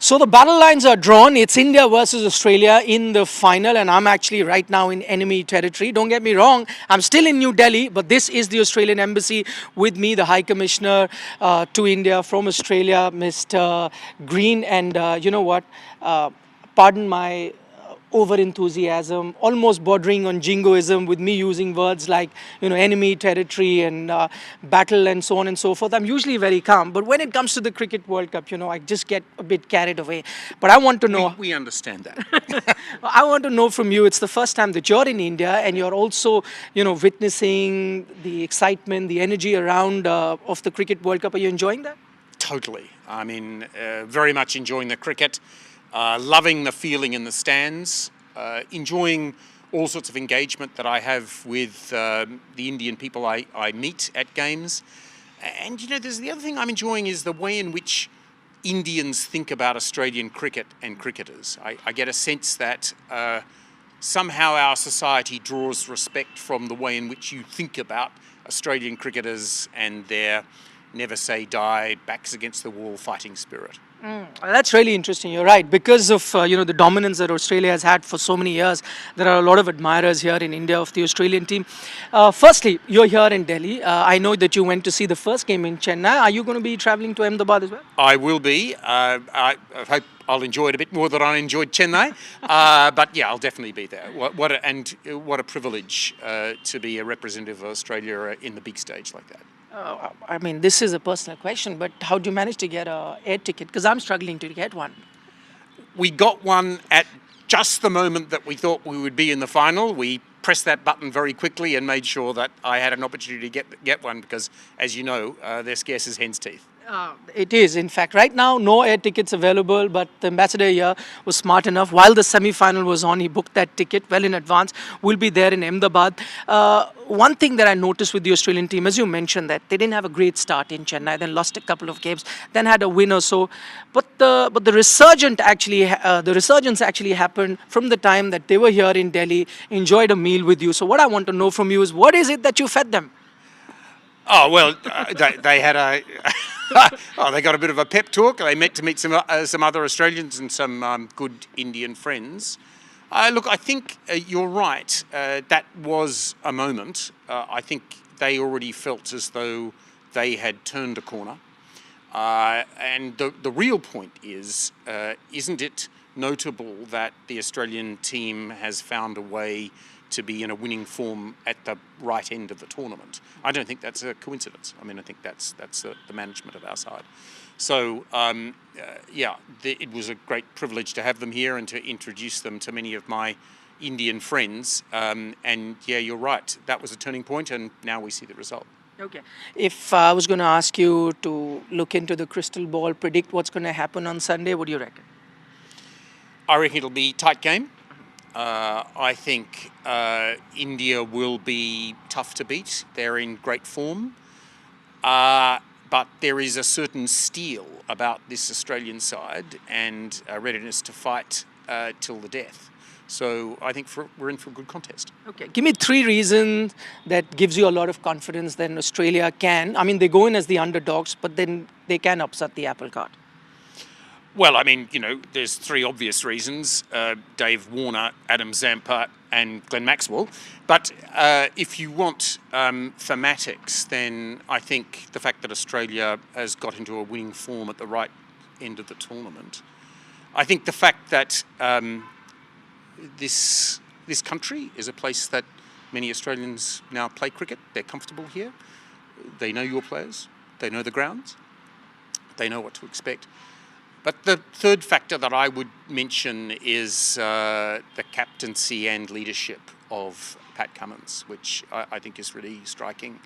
So the battle lines are drawn. It's India versus Australia in the final, and I'm actually right now in enemy territory. Don't get me wrong, I'm still in New Delhi, but this is the Australian Embassy. With me, the High Commissioner to India from Australia, Mr. Green. And you know what? Pardon my over enthusiasm, almost bordering on jingoism, with me using words like enemy territory and battle and so on and so forth. I'm usually very calm, but when it comes to the Cricket World Cup, I just get a bit carried away. But I want to know. We understand that. I want to know from you. It's the first time that you're in India, and you're also, witnessing the excitement, the energy around of the Cricket World Cup. Are you enjoying that? Totally. I mean, very much enjoying the cricket, loving the feeling in the stands, enjoying all sorts of engagement that I have with the Indian people I meet at games. And, there's the other thing I'm enjoying is the way in which Indians think about Australian cricket and cricketers. I get a sense that somehow our society draws respect from the way in which you think about Australian cricketers and their never say die, backs against the wall fighting spirit. That's really interesting. You're right. Because of the dominance that Australia has had for so many years, there are a lot of admirers here in India of the Australian team. Firstly, you're here in Delhi. I know that you went to see the first game in Chennai. Are you going to be traveling to Ahmedabad as well? I will be. I hope I'll enjoy it a bit more than I enjoyed Chennai. But yeah, I'll definitely be there. What a privilege to be a representative of Australia in the big stage like that. I mean, this is a personal question, but how do you manage to get an air ticket? Because I'm struggling to get one. We got one at just the moment that we thought we would be in the final. We pressed that button very quickly and made sure that I had an opportunity to get one because, as you know, they're scarce as hen's teeth. It is, in fact. Right now, no air tickets available, but the ambassador here was smart enough. While the semi-final was on, he booked that ticket well in advance. We'll be there in Ahmedabad. One thing that I noticed with the Australian team, as you mentioned, that they didn't have a great start in Chennai, then lost a couple of games, then had a win or so. But the resurgence actually happened from the time that they were here in Delhi, enjoyed a meal with you. So what I want to know from you is, what is it that you fed them? Oh, well, they had a... they got a bit of a pep talk. They met to meet some other Australians and some good Indian friends. Look, I think you're right. That was a moment. I think they already felt as though they had turned a corner. And the real point is, isn't it notable that the Australian team has found a way to be in a winning form at the right end of the tournament? I don't think that's a coincidence. I mean, I think that's the management of our side. So, it was a great privilege to have them here and to introduce them to many of my Indian friends. And yeah, you're right. That was a turning point, and now we see the result. Okay. If I was going to ask you to look into the crystal ball, predict what's going to happen on Sunday, what do you reckon? I reckon it'll be a tight game. I think India will be tough to beat. They're in great form. But there is a certain steel about this Australian side and a readiness to fight till the death. So I think we're in for a good contest. Okay, give me 3 reasons that gives you a lot of confidence that Australia can. I mean, they go in as the underdogs, but then they can upset the apple cart. Well, I mean, there's 3 obvious reasons, Dave Warner, Adam Zampa and Glenn Maxwell. But if you want thematics, then I think the fact that Australia has got into a winning form at the right end of the tournament. I think the fact that this country is a place that many Australians now play cricket. They're comfortable here. They know your players. They know the grounds. They know what to expect. But the third factor that I would mention is the captaincy and leadership of Pat Cummins, which I think is really striking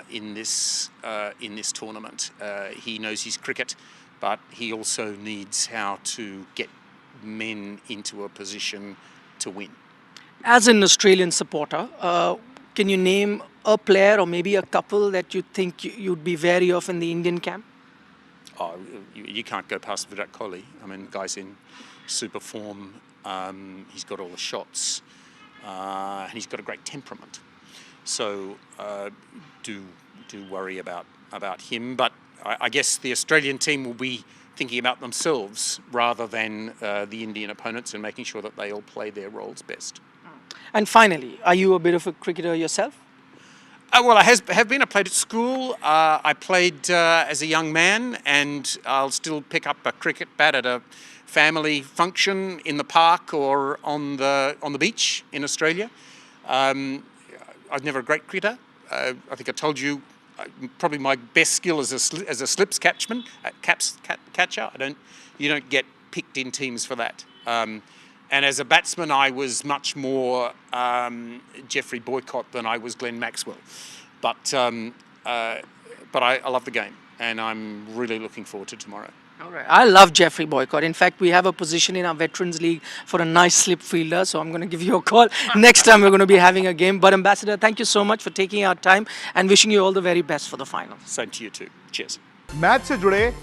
in this tournament. He knows his cricket, but he also needs how to get men into a position to win. As an Australian supporter, can you name a player or maybe a couple that you think you'd be wary of in the Indian camp? Oh, you can't go past Virat Kohli. I mean, the guy's in super form. He's got all the shots, and he's got a great temperament. So do worry about him. But I guess the Australian team will be thinking about themselves rather than the Indian opponents and making sure that they all play their roles best. And finally, are you a bit of a cricketer yourself? Well, I have been. I played at school. I played as a young man, and I'll still pick up a cricket bat at a family function in the park or on the beach in Australia. I was never a great cricketer. I think I told you probably my best skill as a slips catcher. You don't get picked in teams for that. And as a batsman, I was much more Geoffrey Boycott than I was Glenn Maxwell. But I love the game, and I'm really looking forward to tomorrow. All right. I love Geoffrey Boycott. In fact, we have a position in our Veterans League for a nice slip fielder, so I'm going to give you a call next time we're going to be having a game. But Ambassador, thank you so much for taking our time and wishing you all the very best for the final. Same to you too. Cheers. Match से जुड़े